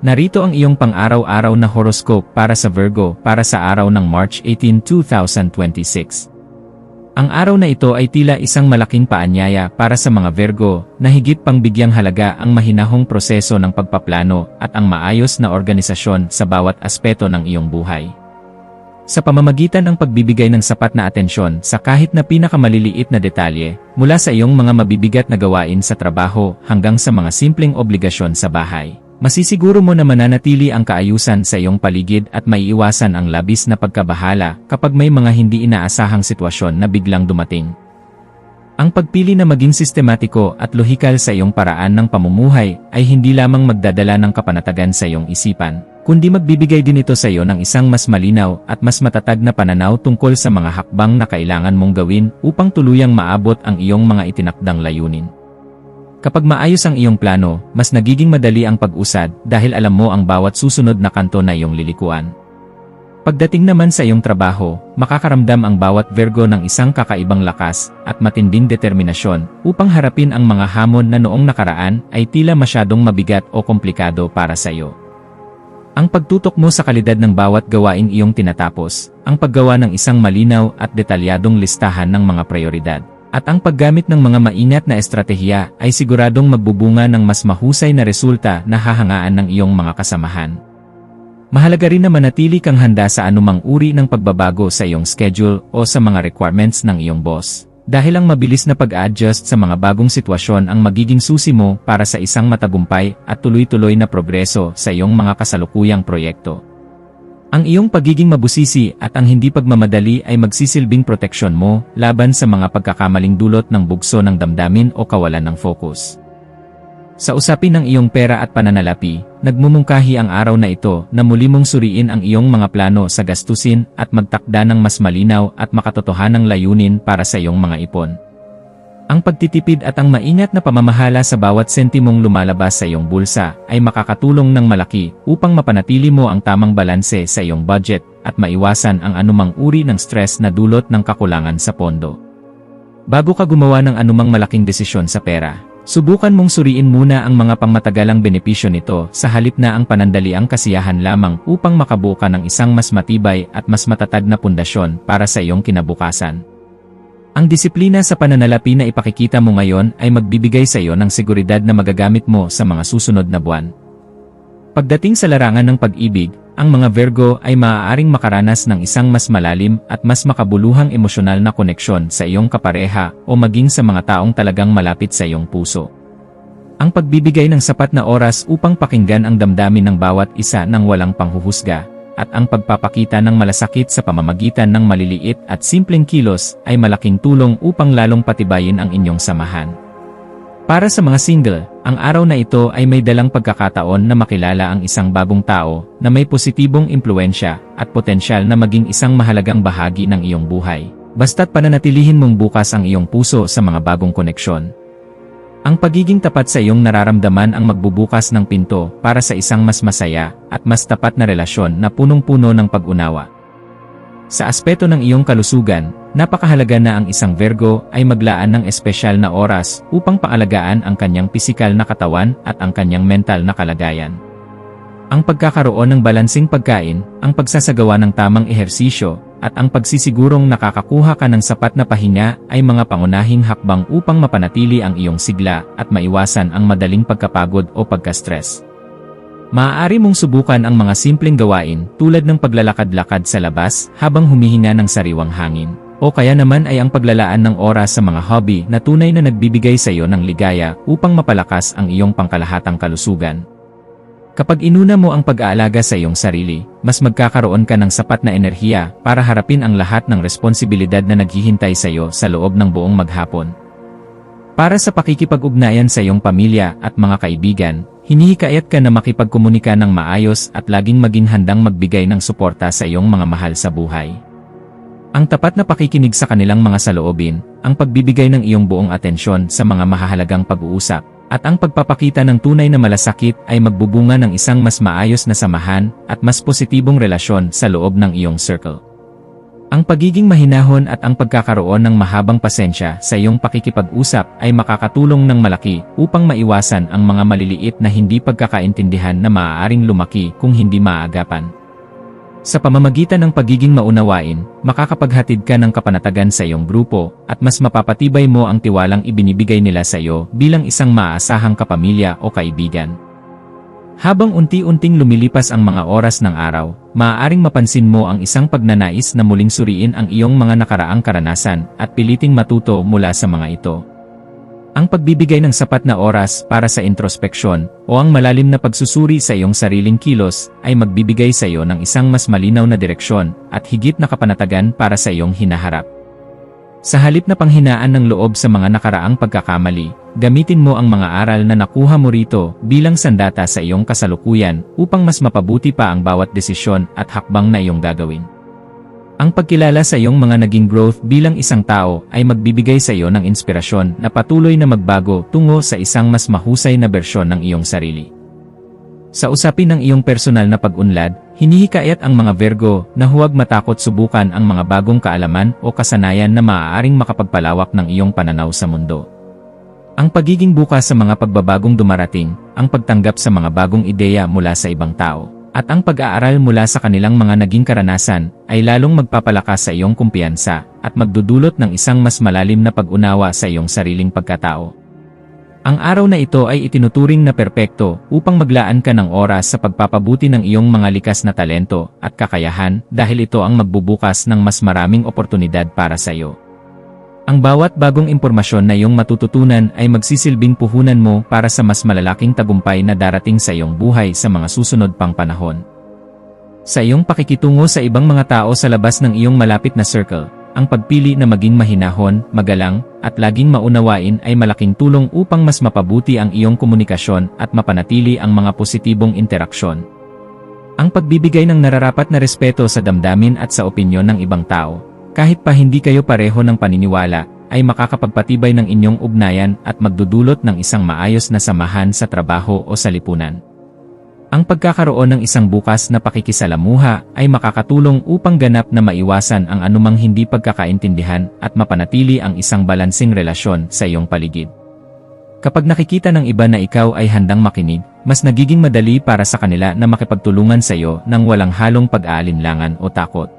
Narito ang iyong pang-araw-araw na horoscope para sa Virgo para sa araw ng March 18, 2026. Ang araw na ito ay tila isang malaking paanyaya para sa mga Virgo na higit pang bigyang halaga ang mahinahong proseso ng pagpaplano at ang maayos na organisasyon sa bawat aspeto ng iyong buhay. Sa pamamagitan ng pagbibigay ng sapat na atensyon sa kahit na pinakamaliliit na detalye, mula sa iyong mga mabibigat na gawain sa trabaho hanggang sa mga simpleng obligasyon sa bahay, masisiguro mo na mananatili ang kaayusan sa iyong paligid at maiiwasan ang labis na pagkabahala kapag may mga hindi inaasahang sitwasyon na biglang dumating. Ang pagpili na maging sistematiko at lohikal sa iyong paraan ng pamumuhay ay hindi lamang magdadala ng kapanatagan sa iyong isipan, kundi magbibigay din ito sa iyo ng isang mas malinaw at mas matatag na pananaw tungkol sa mga hakbang na kailangan mong gawin upang tuluyang maabot ang iyong mga itinakdang layunin. Kapag maayos ang iyong plano, mas nagiging madali ang pag-usad dahil alam mo ang bawat susunod na kanto na iyong lilikuan. Pagdating naman sa iyong trabaho, makakaramdam ang bawat Virgo ng isang kakaibang lakas at matinding determinasyon upang harapin ang mga hamon na noong nakaraan ay tila masyadong mabigat o komplikado para sa iyo. Ang pagtutok mo sa kalidad ng bawat gawain iyong tinatapos, ang paggawa ng isang malinaw at detalyadong listahan ng mga prioridad, at ang paggamit ng mga maingat na estratehiya ay siguradong magbubunga ng mas mahusay na resulta na hahangaan ng iyong mga kasamahan. Mahalaga rin na manatili kang handa sa anumang uri ng pagbabago sa iyong schedule o sa mga requirements ng iyong boss, dahil ang mabilis na pag-adjust sa mga bagong sitwasyon ang magiging susi mo para sa isang matagumpay at tuloy-tuloy na progreso sa iyong mga kasalukuyang proyekto. Ang iyong pagiging mabusisi at ang hindi pagmamadali ay magsisilbing proteksyon mo laban sa mga pagkakamaling dulot ng bugso ng damdamin o kawalan ng focus. Sa usapin ng iyong pera at pananalapi, nagmumungkahi ang araw na ito na muli mong suriin ang iyong mga plano sa gastusin at magtakda ng mas malinaw at makatotohanang layunin para sa iyong mga ipon. Ang pagtitipid at ang maingat na pamamahala sa bawat sentimong lumalabas sa iyong bulsa ay makakatulong ng malaki upang mapanatili mo ang tamang balanse sa iyong budget at maiwasan ang anumang uri ng stress na dulot ng kakulangan sa pondo. Bago ka gumawa ng anumang malaking desisyon sa pera, subukan mong suriin muna ang mga pangmatagalang benepisyo nito sa halip na ang panandaliang kasiyahan lamang upang makabuo ka ng isang mas matibay at mas matatag na pundasyon para sa iyong kinabukasan. Ang disiplina sa pananalapi na ipakikita mo ngayon ay magbibigay sa iyo ng seguridad na magagamit mo sa mga susunod na buwan. Pagdating sa larangan ng pag-ibig, ang mga Virgo ay maaaring makaranas ng isang mas malalim at mas makabuluhang emosyonal na koneksyon sa iyong kapareha o maging sa mga taong talagang malapit sa iyong puso. Ang pagbibigay ng sapat na oras upang pakinggan ang damdamin ng bawat isa ng walang panghuhusga, at ang pagpapakita ng malasakit sa pamamagitan ng maliliit at simpleng kilos ay malaking tulong upang lalong patibayin ang inyong samahan. Para sa mga single, ang araw na ito ay may dalang pagkakataon na makilala ang isang bagong tao na may positibong impluensya at potensyal na maging isang mahalagang bahagi ng iyong buhay, basta't pananatilihin mong bukas ang iyong puso sa mga bagong koneksyon. Ang pagiging tapat sa iyong nararamdaman ang magbubukas ng pinto para sa isang mas masaya at mas tapat na relasyon na punong-puno ng pag-unawa. Sa aspeto ng iyong kalusugan, napakahalaga na ang isang Virgo ay maglaan ng espesyal na oras upang paalagaan ang kanyang pisikal na katawan at ang kanyang mental na kalagayan. Ang pagkakaroon ng balansing pagkain, ang pagsasagawa ng tamang ehersisyo, at ang pagsisigurong nakakakuha ka ng sapat na pahinga ay mga pangunahing hakbang upang mapanatili ang iyong sigla at maiwasan ang madaling pagkapagod o pagka-stress. Maaari mong subukan ang mga simpleng gawain tulad ng paglalakad-lakad sa labas habang humihinga ng sariwang hangin, o kaya naman ay ang paglalaan ng oras sa mga hobby na tunay na nagbibigay sa iyo ng ligaya upang mapalakas ang iyong pangkalahatang kalusugan. Kapag inuna mo ang pag-aalaga sa iyong sarili, mas magkakaroon ka ng sapat na enerhiya para harapin ang lahat ng responsibilidad na naghihintay sa iyo sa loob ng buong maghapon. Para sa pakikipag-ugnayan sa iyong pamilya at mga kaibigan, hinihikayat ka na makipagkomunika ng maayos at laging maging handang magbigay ng suporta sa iyong mga mahal sa buhay. Ang tapat na pakikinig sa kanilang mga saloobin, ang pagbibigay ng iyong buong atensyon sa mga mahahalagang pag-uusap, at ang pagpapakita ng tunay na malasakit ay magbubunga ng isang mas maayos na samahan at mas positibong relasyon sa loob ng iyong circle. Ang pagiging mahinahon at ang pagkakaroon ng mahabang pasensya sa iyong pakikipag-usap ay makakatulong ng malaki upang maiwasan ang mga maliliit na hindi pagkakaintindihan na maaaring lumaki kung hindi maaagapan. Sa pamamagitan ng pagiging maunawain, makakapaghatid ka ng kapanatagan sa iyong grupo at mas mapapatibay mo ang tiwalang ibinibigay nila sa iyo bilang isang maaasahang kapamilya o kaibigan. Habang unti-unting lumilipas ang mga oras ng araw, maaaring mapansin mo ang isang pagnanais na muling suriin ang iyong mga nakaraang karanasan at piliting matuto mula sa mga ito. Ang pagbibigay ng sapat na oras para sa introspeksyon o ang malalim na pagsusuri sa iyong sariling kilos ay magbibigay sa iyo ng isang mas malinaw na direksyon at higit na kapanatagan para sa iyong hinaharap. Sa halip na panghinaan ng loob sa mga nakaraang pagkakamali, gamitin mo ang mga aral na nakuha mo rito bilang sandata sa iyong kasalukuyan upang mas mapabuti pa ang bawat desisyon at hakbang na iyong gagawin. Ang pagkilala sa iyong mga naging growth bilang isang tao ay magbibigay sa iyo ng inspirasyon na patuloy na magbago tungo sa isang mas mahusay na bersyon ng iyong sarili. Sa usapin ng iyong personal na pag-unlad, hinihikayat ang mga Virgo na huwag matakot subukan ang mga bagong kaalaman o kasanayan na maaaring makapagpalawak ng iyong pananaw sa mundo. Ang pagiging bukas sa mga pagbabagong dumarating, ang pagtanggap sa mga bagong ideya mula sa ibang tao, at ang pag-aaral mula sa kanilang mga naging karanasan ay lalong magpapalakas sa iyong kumpiyansa at magdudulot ng isang mas malalim na pag-unawa sa iyong sariling pagkatao. Ang araw na ito ay itinuturing na perpekto upang maglaan ka ng oras sa pagpapabuti ng iyong mga likas na talento at kakayahan dahil ito ang magbubukas ng mas maraming oportunidad para sa iyo. Ang bawat bagong impormasyon na iyong matututunan ay magsisilbing puhunan mo para sa mas malalaking tagumpay na darating sa iyong buhay sa mga susunod pang panahon. Sa iyong pakikitungo sa ibang mga tao sa labas ng iyong malapit na circle, ang pagpili na maging mahinahon, magalang, at laging maunawain ay malaking tulong upang mas mapabuti ang iyong komunikasyon at mapanatili ang mga positibong interaksyon. Ang pagbibigay ng nararapat na respeto sa damdamin at sa opinyon ng ibang tao, kahit pa hindi kayo pareho ng paniniwala, ay makakapagpatibay ng inyong ugnayan at magdudulot ng isang maayos na samahan sa trabaho o sa lipunan. Ang pagkakaroon ng isang bukas na pakikisalamuha ay makakatulong upang ganap na maiwasan ang anumang hindi pagkakaintindihan at mapanatili ang isang balansing relasyon sa iyong paligid. Kapag nakikita ng iba na ikaw ay handang makinig, mas nagiging madali para sa kanila na makipagtulungan sa iyo nang walang halong pag-aalinlangan o takot.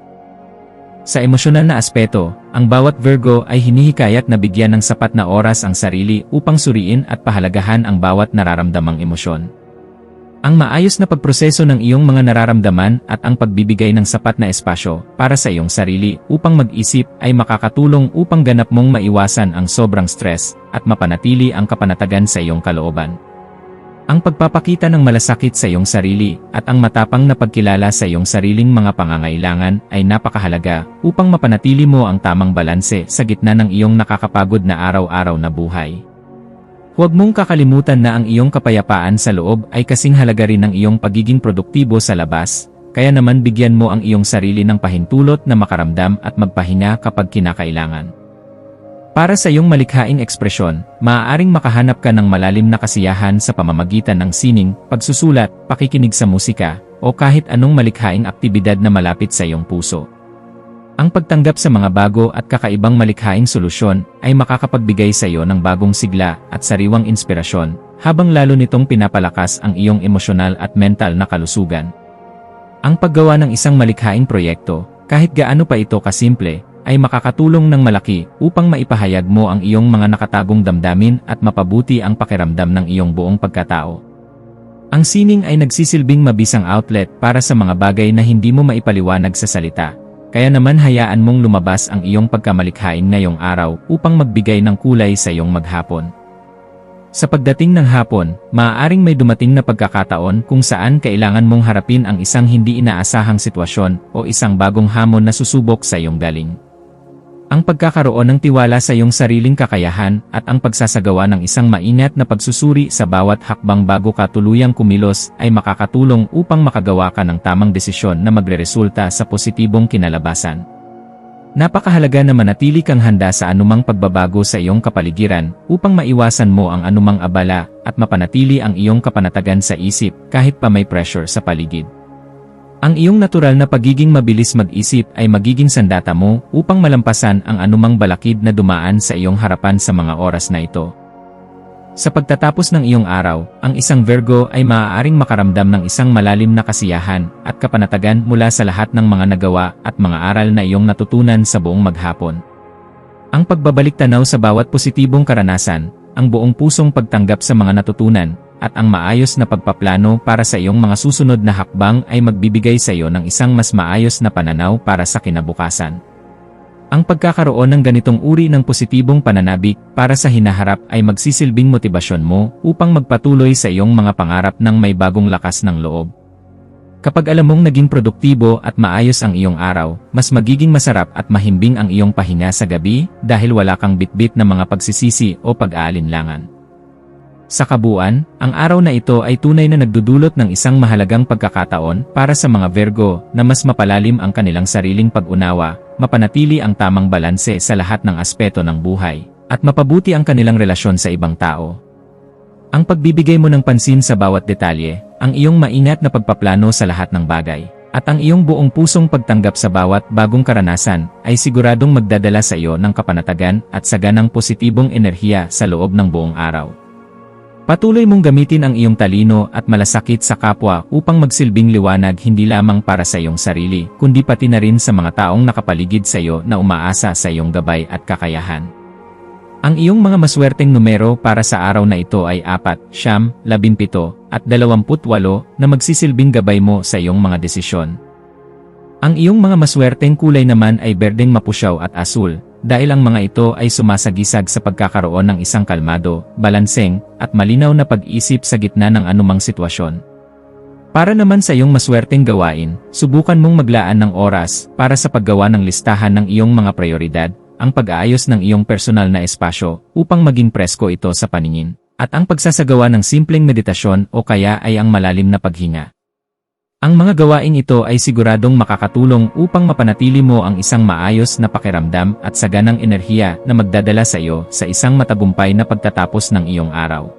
Sa emosyonal na aspeto, ang bawat Virgo ay hinihikayat na bigyan ng sapat na oras ang sarili upang suriin at pahalagahan ang bawat nararamdamang emosyon. Ang maayos na pagproseso ng iyong mga nararamdaman at ang pagbibigay ng sapat na espasyo para sa iyong sarili upang mag-isip ay makakatulong upang ganap mong maiwasan ang sobrang stress at mapanatili ang kapanatagan sa iyong kalooban. Ang pagpapakita ng malasakit sa iyong sarili at ang matapang na pagkilala sa iyong sariling mga pangangailangan ay napakahalaga upang mapanatili mo ang tamang balanse sa gitna ng iyong nakakapagod na araw-araw na buhay. Huwag mong kakalimutan na ang iyong kapayapaan sa loob ay kasing halaga rin ng iyong pagiging produktibo sa labas, kaya naman bigyan mo ang iyong sarili ng pahintulot na makaramdam at magpahinga kapag kinakailangan. Para sa iyong malikhaing ekspresyon, maaaring makahanap ka ng malalim na kasiyahan sa pamamagitan ng sining, pagsusulat, pakikinig sa musika, o kahit anong malikhaing aktibidad na malapit sa iyong puso. Ang pagtanggap sa mga bago at kakaibang malikhaing solusyon ay makakapagbigay sa iyo ng bagong sigla at sariwang inspirasyon, habang lalo nitong pinapalakas ang iyong emosyonal at mental na kalusugan. Ang paggawa ng isang malikhaing proyekto, kahit gaano pa ito kasimple, ay makakatulong ng malaki upang maipahayag mo ang iyong mga nakatagong damdamin at mapabuti ang pakiramdam ng iyong buong pagkatao. Ang sining ay nagsisilbing mabisang outlet para sa mga bagay na hindi mo maipaliwanag sa salita. Kaya naman hayaan mong lumabas ang iyong pagkamalikhain ngayong araw upang magbigay ng kulay sa iyong maghapon. Sa pagdating ng hapon, maaaring may dumating na pagkakataon kung saan kailangan mong harapin ang isang hindi inaasahang sitwasyon o isang bagong hamon na susubok sa iyong galing. Ang pagkakaroon ng tiwala sa iyong sariling kakayahan at ang pagsasagawa ng isang maingat na pagsusuri sa bawat hakbang bago ka tuluyang kumilos ay makakatulong upang makagawa ka ng tamang desisyon na magreresulta sa positibong kinalabasan. Napakahalaga na manatili kang handa sa anumang pagbabago sa iyong kapaligiran upang maiwasan mo ang anumang abala at mapanatili ang iyong kapanatagan sa isip kahit pa may pressure sa paligid. Ang iyong natural na pagiging mabilis mag-isip ay magiging sandata mo upang malampasan ang anumang balakid na dumaan sa iyong harapan sa mga oras na ito. Sa pagtatapos ng iyong araw, ang isang Virgo ay maaaring makaramdam ng isang malalim na kasiyahan at kapanatagan mula sa lahat ng mga nagawa at mga aral na iyong natutunan sa buong maghapon. Ang pagbabalik tanaw sa bawat positibong karanasan, ang buong pusong pagtanggap sa mga natutunan, at ang maayos na pagpaplano para sa iyong mga susunod na hakbang ay magbibigay sa iyo ng isang mas maayos na pananaw para sa kinabukasan. Ang pagkakaroon ng ganitong uri ng positibong pananabik para sa hinaharap ay magsisilbing motibasyon mo upang magpatuloy sa iyong mga pangarap ng may bagong lakas ng loob. Kapag alam mong naging produktibo at maayos ang iyong araw, mas magiging masarap at mahimbing ang iyong pahinga sa gabi dahil wala kang bitbit na mga pagsisisi o pag-aalinlangan. Sa kabuuan, ang araw na ito ay tunay na nagdudulot ng isang mahalagang pagkakataon para sa mga Virgo na mas mapalalim ang kanilang sariling pag-unawa, mapanatili ang tamang balanse sa lahat ng aspeto ng buhay, at mapabuti ang kanilang relasyon sa ibang tao. Ang pagbibigay mo ng pansin sa bawat detalye, ang iyong maingat na pagpaplano sa lahat ng bagay, at ang iyong buong pusong pagtanggap sa bawat bagong karanasan ay siguradong magdadala sa iyo ng kapanatagan at saganang positibong enerhiya sa loob ng buong araw. Patuloy mong gamitin ang iyong talino at malasakit sa kapwa upang magsilbing liwanag hindi lamang para sa iyong sarili, kundi pati na rin sa mga taong nakapaligid sa iyo na umaasa sa iyong gabay at kakayahan. Ang iyong mga maswerteng numero para sa araw na ito ay 4, 9, 17, at 28 na magsisilbing gabay mo sa iyong mga desisyon. Ang iyong mga maswerteng kulay naman ay berdeng mapusyaw at asul, dahil ang mga ito ay sumasagisag sa pagkakaroon ng isang kalmado, balanseng, at malinaw na pag-isip sa gitna ng anumang sitwasyon. Para naman sa iyong maswerteng gawain, subukan mong maglaan ng oras para sa paggawa ng listahan ng iyong mga prioridad, ang pag-aayos ng iyong personal na espasyo upang maging presko ito sa paningin, at ang pagsasagawa ng simpleng meditasyon o kaya ay ang malalim na paghinga. Ang mga gawaing ito ay siguradong makakatulong upang mapanatili mo ang isang maayos na pakiramdam at saganang enerhiya na magdadala sa iyo sa isang matagumpay na pagtatapos ng iyong araw.